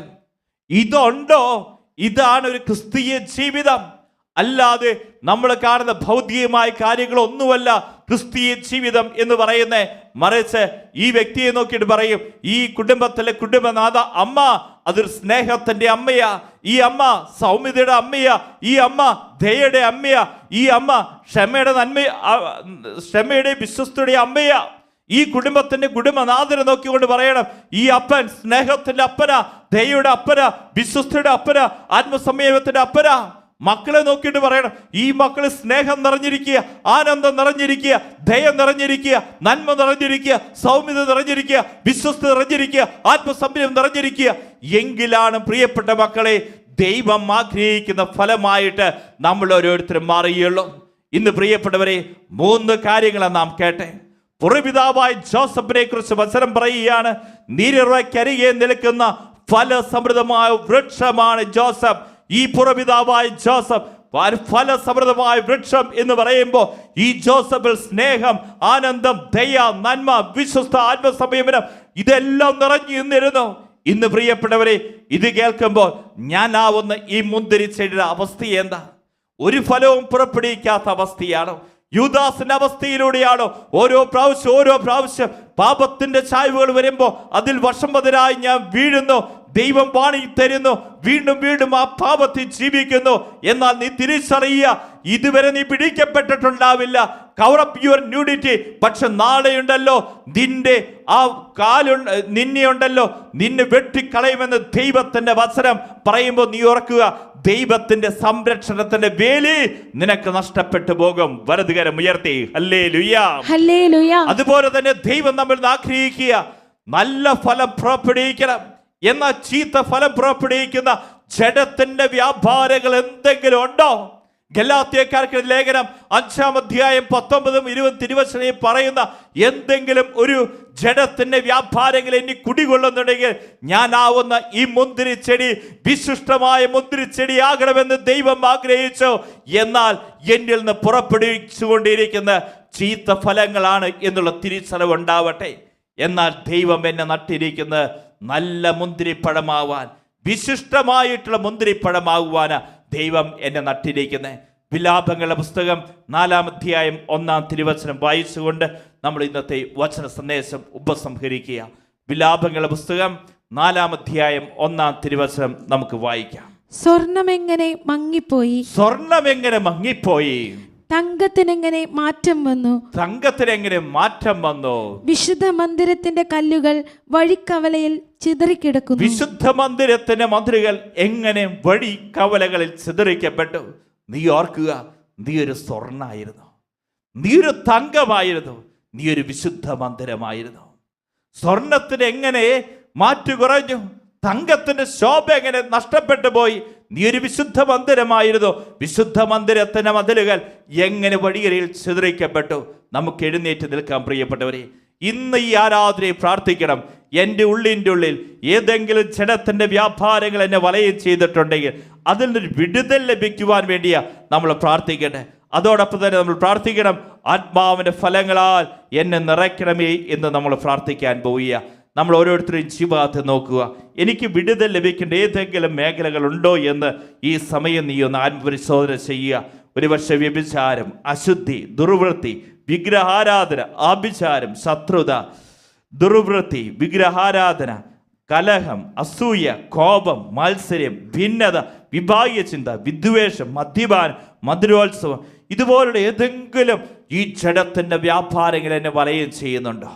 ഇതുണ്ടോ? ഇതാണ് ഒരു ക്രിസ്തീയ ജീവിതം. അല്ലാതെ നമ്മൾ കാണുന്ന ഭൗതികമായ കാര്യങ്ങളൊന്നുമല്ല ക്രിസ്തീയ ജീവിതം എന്ന് പറയുന്നത്. മറിച്ച് ഈ വ്യക്തിയെ നോക്കിയിട്ട് പറയും, ഈ കുടുംബത്തിലെ കുടുംബനാഥ അമ്മ അതൊരു സ്നേഹത്തിന്റെ അമ്മയാ, ഈ അമ്മ സൗമ്യതയുടെ അമ്മയാ, ഈ അമ്മ ദയയുടെ അമ്മയാ, ഈ അമ്മ ക്ഷമയുടെ വിശ്വസ്തയുടെ അമ്മയാ. ഈ കുടുംബത്തിന്റെ കുടുംബനാഥനെ നോക്കിക്കൊണ്ട് പറയണം, ഈ അപ്പൻ സ്നേഹത്തിന്റെ അപ്പനാ, ദയയുടെ അപ്പനാ, വിശ്വസ്തയുടെ അപ്പനാ, ആത്മസംയമനത്തിന്റെ അപ്പനാ. മക്കളെ നോക്കിയിട്ട് പറയണം, ഈ മക്കള് സ്നേഹം നിറഞ്ഞിരിക്കുക, ആനന്ദം നിറഞ്ഞിരിക്കുക, ദയ നിറഞ്ഞിരിക്കുക, നന്മ നിറഞ്ഞിരിക്കുക, സൗമ്യത നിറഞ്ഞിരിക്കുക, വിശ്വസ്തത നിറഞ്ഞിരിക്കുക, ആത്മസംയമനം നിറഞ്ഞിരിക്കുക. എങ്കിലാണ് പ്രിയപ്പെട്ട മക്കളെ ദൈവം ആഗ്രഹിക്കുന്ന ഫലമായിട്ട് നമ്മൾ ഓരോരുത്തരും മാറുകയുള്ളൂ. ഇന്ന് പ്രിയപ്പെട്ടവരെ 3 കാര്യങ്ങളാണ് നാം കേട്ടെ. പുറപിതാവായ ജോസഫിനെ കുറിച്ച് വചനം പറയുകയാണ്, നീരുറയ്ക്കരികെ നിൽക്കുന്ന ഫലസമൃദ്ധമായ വൃക്ഷമാണ് ജോസഫ്. ഈ പുറപിതാവായ ജോസഫ് ഫലസമൃദ്ധമായ വൃക്ഷം എന്ന് പറയുമ്പോൾ ഈ ജോസഫിൽ സ്നേഹം, ആനന്ദം, ദയ, നന്മ, വിശ്വസ്ത, ആത്മസംയമനം ഇതെല്ലാം നിറഞ്ഞു നിന്നിരുന്നു. ഇന്ന് പ്രിയപ്പെട്ടവരെ ഇത് കേൾക്കുമ്പോൾ ഞാനാവുന്ന ഈ മുന്തിരിച്ചെടിയുടെ അവസ്ഥ എന്താ? ഒരു ഫലവും പുറപ്പെടുവിക്കാത്ത അവസ്ഥയാണോ? യൂദാസിന്റെ അവസ്ഥയിലൂടെയാണോ? ഓരോ പ്രാവശ്യം പാപത്തിന്റെ ചായ്വുകൾ വരുമ്പോൾ അതിൽ വശംവദനായി ഞാൻ വീഴുന്നു, ദൈവം വാണി തരുന്നു, വീണ്ടും ആ പാപത്തിൽ ജീവിക്കുന്നു. എന്നാൽ നീ തിരിച്ചറിയുക, ഇതുവരെ നീ പിടിക്കപ്പെട്ടിട്ടുണ്ടാവില്ല, കവർ അപ്പ് യുവർ ന്യൂഡിറ്റി. പക്ഷെ നാളെയുണ്ടല്ലോ നിന്റെ ആ നിന്നെയുണ്ടല്ലോ നിന്നെ വെട്ടിക്കളയുമെന്ന് ദൈവത്തിന്റെ വചനം പറയുമ്പോൾ നീ ഓർക്കുക, ദൈവത്തിന്റെ സംരക്ഷണത്തിന്റെ വേലി നിനക്ക് നഷ്ടപ്പെട്ടു പോകും. വലതുകരം ഉയർത്തി ഹല്ലേലൂയ, ഹല്ലേലൂയ. അതുപോലെ തന്നെ ദൈവം നമ്മൾ ആഗ്രഹിക്കുക നല്ല ഫലം പുറപ്പെടുവിക്കണം. എന്നാൽ ചീത്ത ഫലം പുറപ്പെടുവിക്കുന്ന ജഡത്തിന്റെ വ്യാപാരങ്ങൾ എന്തെങ്കിലും ഉണ്ടോ? ഗലാത്യക്കാർക്ക് ലേഖനം 5-ാം അധ്യായം 19-20 തിരുവചനം പറയുന്ന എന്തെങ്കിലും ഒരു ജഡത്തിന്റെ വ്യാപാരങ്ങൾ ഇനി കുടികൊള്ളുന്നുണ്ടെങ്കിൽ ഞാനാവുന്ന ഈ മുന്തിരിച്ചെടി വിശിഷ്ടമായ മുന്തിരിച്ചെടി ആകണമെന്ന് ദൈവം ആഗ്രഹിച്ചു. എന്നാൽ എന്നിൽ നിന്ന് പുറപ്പെടുവിച്ചുകൊണ്ടിരിക്കുന്ന ചീത്ത ഫലങ്ങളാണ് എന്നുള്ള തിരിച്ചറിവ് ഉണ്ടാവട്ടെ. എന്നാൽ ദൈവം എന്നെ നട്ടിരിക്കുന്നത് നല്ല മുന്തിരിപ്പഴമാവാൻ, വിശിഷ്ടമായിട്ടുള്ള മുന്തിരിപ്പഴമാകുവാനാ ദൈവം എന്നെ നട്ടിരിക്കുന്നത്. വിലാപങ്ങളുടെ പുസ്തകം 4-ാം അധ്യായം 1-ാം തിരുവചനം വായിച്ചുകൊണ്ട് നമ്മൾ ഇന്നത്തെ വചന സന്ദേശം ഉപസംഹരിക്കുക. വിലാപങ്ങളുടെ പുസ്തകം 4-ാം അധ്യായം 1-ാം തിരുവചനം നമുക്ക് വായിക്കാം. സ്വർണമെങ്ങനെ മങ്ങിപ്പോയി, തങ്കത്തിനെങ്ങനെ മാറ്റം വന്നു, വിശുദ്ധ മന്ദിരത്തിന്റെ കല്ലുകൾ വഴിക്കവലയിൽ ചിതറിക്കിടക്കുന്നു. വിശുദ്ധ മന്ദിരത്തിന്റെ മതിലുകൾ എങ്ങനെ വഴിക്കവലകളിൽ ചിതറിക്കപ്പെട്ടു. നീ ഓർക്കുക, നീ ഒരു സ്വർണ്ണായിരുന്നു, നീ ഒരു തങ്കമായിരുന്നു, നീ ഒരു വിശുദ്ധ മന്ദിരമായിരുന്നു. സ്വർണത്തിന് എങ്ങനെ മാറ്റു കുറഞ്ഞു, തങ്കത്തിന്റെ ശോഭ എങ്ങനെ നഷ്ടപ്പെട്ടു പോയി? നീ ഒരു വിശുദ്ധ മന്ദിരമായിരുന്നു. വിശുദ്ധ മന്ദിരത്തിന്റെ മതിലുകൾ എങ്ങനെ വഴിയരിയിൽ ചിതറിക്കപ്പെട്ടു? നമുക്ക് എഴുന്നേറ്റ് നിൽക്കാം പ്രിയപ്പെട്ടവരെ. ഇന്ന് ഈ ആരാധനയെ പ്രാർത്ഥിക്കണം. എൻ്റെ ഉള്ളിൻ്റെ ഉള്ളിൽ ഏതെങ്കിലും ജഡത്തിൻ്റെ വ്യാപാരങ്ങൾ എന്നെ വലയം ചെയ്തിട്ടുണ്ടെങ്കിൽ അതിൽ നിന്നൊരു വിടുതൽ ലഭിക്കുവാൻ വേണ്ടിയാ നമ്മൾ പ്രാർത്ഥിക്കട്ടെ. അതോടൊപ്പം തന്നെ നമ്മൾ പ്രാർത്ഥിക്കണം, ആത്മാവിൻ്റെ ഫലങ്ങളാൽ എന്നെ നിറയ്ക്കണമേ എന്ന് നമ്മൾ പ്രാർത്ഥിക്കാൻ പോവുക. നമ്മൾ ഓരോരുത്തരും ജീവിതത്തെ നോക്കുക. എനിക്ക് വിടുതൽ ലഭിക്കേണ്ട ഏതെങ്കിലും മേഖലകളുണ്ടോ എന്ന് ഈ സമയം നീ ഒന്ന് ആത്മപരിശോധന ചെയ്യുക. ഒരുപക്ഷെ വ്യഭിചാരം, അശുദ്ധി, ദുർവൃത്തി, വിഗ്രഹാരാധന, ആഭിചാരം, ശത്രുത, ദുർവൃത്തി, വിഗ്രഹാരാധന, കലഹം, അസൂയ, കോപം, മത്സരം, ഭിന്നത, വിഭാഗീയ ചിന്ത, വിദ്വേഷം, മദ്യപാനം, മധുരോത്സവം, ഇതുപോലുള്ള ഏതെങ്കിലും ഈ ജഡത്തിൻ്റെ വ്യാപാരങ്ങൾ എന്നെ വലയം ചെയ്യുന്നുണ്ടോ?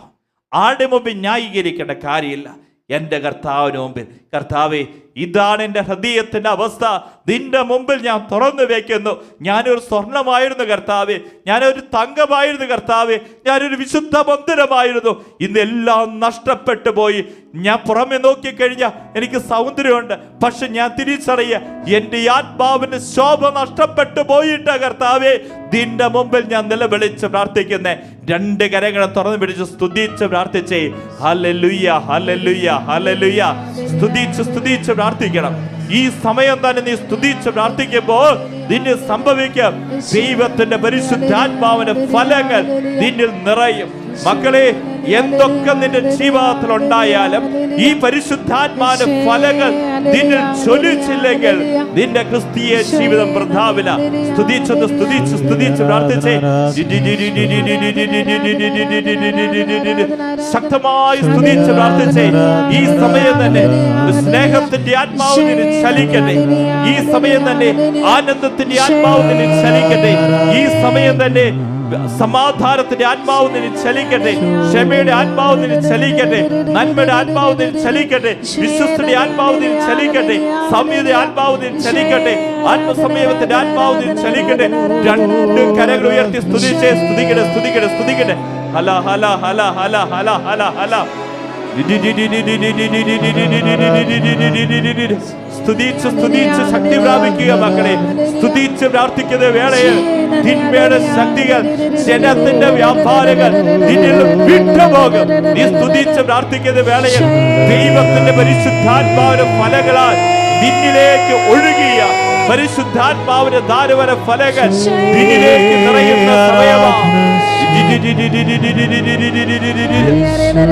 ആരുടെ മുമ്പിൽ ന്യായീകരിക്കേണ്ട കാര്യമില്ല. എൻ്റെ കർത്താവിന് മുമ്പിൽ, കർത്താവേ, ഇതാണ് എൻ്റെ ഹൃദയത്തിൻ്റെ അവസ്ഥ, നിന്റെ മുമ്പിൽ ഞാൻ തുറന്നു വയ്ക്കുന്നു. ഞാനൊരു സ്വർണമായിരുന്നു കർത്താവേ, ഞാനൊരു തങ്കമായിരുന്നു കർത്താവേ, ഞാനൊരു വിശുദ്ധ മന്ദിരമായിരുന്നു. ഇന്നെല്ലാം നഷ്ടപ്പെട്ടു പോയി. ഞാൻ പുറമെ നോക്കിക്കഴിഞ്ഞാൽ എനിക്ക് സൗന്ദര്യമുണ്ട്, പക്ഷെ ഞാൻ തിരിച്ചറിയ എൻ്റെ ആത്മാവിൻ്റെ ശോഭ നഷ്ടപ്പെട്ടു പോയിട്ട കർത്താവേ, നിന്റെ മുമ്പിൽ ഞാൻ നിലവിളിച്ച് പ്രാർത്ഥിക്കുന്നേ. രണ്ട് കരങ്ങളെ തുറന്നു പിടിച്ച് സ്തുതിച്ച് പ്രാർത്ഥിച്ചേ. Hallelujah, hallelujah, hallelujah. സ്തുതിച്ച് പ്രാർത്ഥിക്കണം. ഈ സമയം തന്നെ നീ സ്തുതിച്ച് പ്രാർത്ഥിക്കുമ്പോൾ നിന്നെ സംഭവിക്കും ദൈവത്തിന്റെ പരിശുദ്ധാത്മാവിന്റെ ഫലങ്ങൾ നിന്നിൽ നിറയും. മക്കളെ, എന്തൊക്കെ നിന്റെ ജീവിതത്തിൽ ഉണ്ടായാലും ഈ പരിശുദ്ധാത്മാവിന്റെ ഫലങ്ങൾ നിന്നിൽ ജ്വലിച്ചില്ലെങ്കിൽ നിന്റെ ക്രിസ്തീയ ജീവിതം വൃഥാവില. സ്തുതിച്ച് പ്രാർത്ഥിച്ചേ. ശക്തമായി സ്തുതിച്ച് പ്രാർത്ഥിച്ചേ. ഈ സമയം തന്നെ സ്നേഹത്തിന്റെ ആത്മാവ് നിന്നിൽ ചലിക്കട്ടെ. ഈ സമയം തന്നെ ആനന്ദത്തിന്റെ ആത്മാവ് നിന്നിൽ ചലിക്കട്ടെ. ഈ സമയം തന്നെ സമാധാനത്തിന്റെ ആത്മാവ് നിന്നിൽ ചലിക്കട്ടെ. ക്ഷമയുടെ ആത്മാവ് നിന്നിൽ ചലിക്കട്ടെ. നന്മയുടെ ആത്മാവ് നിന്നിൽ ചലിക്കട്ടെ. വിശ്വസ്തയുടെ ആത്മാവ് നിന്നിൽ ചലിക്കട്ടെ. സൗമ്യയുടെ ആത്മാവ് നിന്നിൽ ചലിക്കട്ടെ. ആത്മസംയമനത്തിന്റെ ആത്മാവ് നിന്നിൽ ചലിക്കട്ടെ. രണ്ട് കരങ്ങൾ ഉയർത്തി സ്തുതിക്കട്ടെ. ഹല ഹല ഹല ഹല ഹല ഹല ഹല. സ്തുതിച്ച് ശക്തി പ്രാപിക്കുക മക്കളെ. സ്തുതിച്ച് പ്രാർത്ഥിക്കുന്ന വേളയിൽ തിന്മയുടെ ശക്തികൾ, ജനത്തിന്റെ വ്യാപാരങ്ങൾ നിന്നിൽ വിട്ടുപോകും. നീ സ്തുതിച്ച് പ്രാർത്ഥിക്കുന്ന വേളയിൽ ദൈവത്തിന്റെ പരിശുദ്ധാത്മാവിന്റെ ഫലങ്ങളാൽ നിന്നിലേക്ക് ഒഴുകിയ പരിശുദ്ധാത്മാവിന്റെ ധാരവര ഫലങ്ങൾ നിന്നിലേക്ക് നിറയുന്ന സമയമാണ്.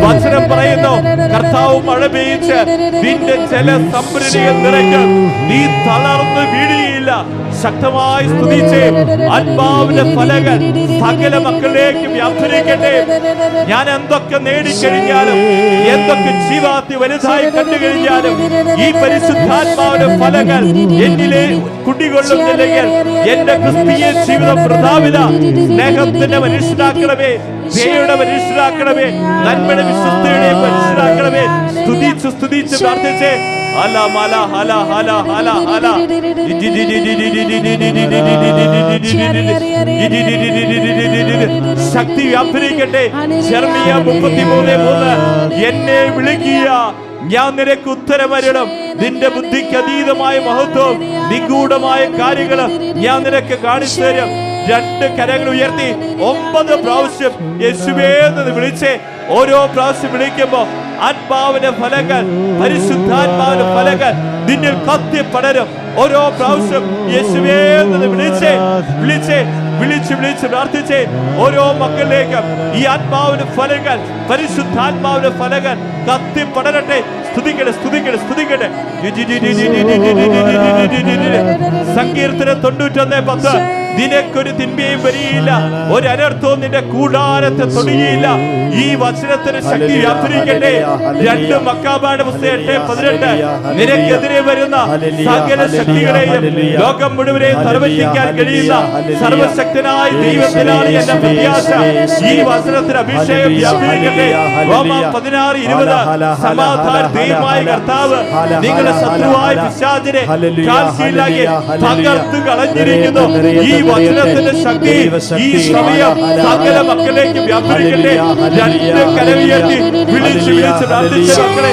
വചനം പറയുന്നു, കർത്താവ് മഴ പെയ്ച്ച് നിന്റെ ജലസംഭരണികൾ നിറയ്ക്കും, നീ തളർന്ന് വീഴുകയില്ല. ശക്തമായി സ്തുതിച്ച് ആത്മാവിന്റെ ഫലങ്ങൾ സകല മക്കളിലേക്ക് വ്യാപരിക്കട്ടെ. ഞാൻ എന്തൊക്കെ നേടിക്കഴിഞ്ഞാലും, എന്തൊക്കെ ജീവിതത്തിൽ വലുതായി കണ്ടു കഴിഞ്ഞാലും, ഈ പരിശുദ്ധാത്മാവിന്റെ ഫലങ്ങൾ എന്നിലെ കുടികൊള്ളുന്നില്ലെങ്കിൽ എന്റെ ക്രിസ്തീയ ജീവിതം വൃഥാവില. സ്നേഹത്തിന്റെ മനുഷ്യരാക്കണമേ, ദയയുടെ മനുഷ്യരാക്കണമേ, നന്മയുടെ വിശ്വസ്തയുടെ മനുഷ്യരാക്കണമേ. സ്തുതിച്ച് പ്രാർത്ഥിച്ചേ. ഹല മല ഹല ഹല ഹല ഹല. ശക്തി വ്യാപരിക്കട്ടെ. ജെറമിയ 33:3. എന്നെ വിളിക്കുക, ഞാൻ നിനക്ക് ഉത്തരമരുളും. നിന്റെ ബുദ്ധിക്ക് അതീതമായ മഹത്വം, നിഗൂഢമായ കാര്യങ്ങൾ ഞാൻ നിനക്ക് കാണിച്ചു തരും. രണ്ട് കരങ്ങൾ ഉയർത്തി 9 പ്രാവശ്യം യേശുവേ എന്ന് വിളിച്ച് ഓരോ പ്രാവശ്യം വിളിക്കുമ്പോ ആത്മാവിന്റെ ഫലങ്ങൾ, പരിശുദ്ധാത്മാവിന്റെ ഫലങ്ങൾ നിന്നിൽ കത്തി പടരും. ഓരോ പ്രാവശ്യം യേശുവേ എന്ന് വിളിച്ച് പ്രാർത്ഥിച്ച് ഓരോ മക്കളിലേക്കും ഈ ആത്മാവിന്റെ ഫലങ്ങൾ, പരിശുദ്ധാത്മാവിന്റെ ഫലങ്ങൾ കത്തി പടരട്ടെ. സ്തുതിക്കട്ടെ. സങ്കീർത്തനം 91:10. നിനക്കൊരു തിന്മയും വരികയില്ല, ഒരു അനർത്ഥവും നിന്റെ കൂടാരത്തെ തൊടുകയില്ല. ഈ വചനത്തിന് ശക്തി വ്യാപരിക്കട്ടെ. 2 മക്കാബയുടെ പുസ്തകം 8:18. നിനക്കെതിരെ വരുന്ന സകല ശക്തികളെയും ലോകം മുഴുവനെയും നിർവചിക്കാൻ കഴിയുന്ന സർവശക്തനായ ദൈവത്തിലാണ് എന്റെ പ്രത്യാശ. ഈ വചനത്തിന് അഭിഷേകം വ്യാപരിക്കട്ടെ. റോമ 16:20. സമാധാന ദൈവമായ കർത്താവ് നിങ്ങളുടെ ശത്രുവായ പിശാചിനെ കാൽക്കീഴിലാക്കി തകർത്ത് കളഞ്ഞിരിക്കുന്നു. ഈ വചനത്തിന്റെ ശക്തി ഈ സമയം സകല മക്കളിലേക്ക് വ്യാപരിക്കട്ടെ. 2 കരമുയർത്തി വിളിച്ച് പ്രാർത്ഥിച്ച മക്കളെ,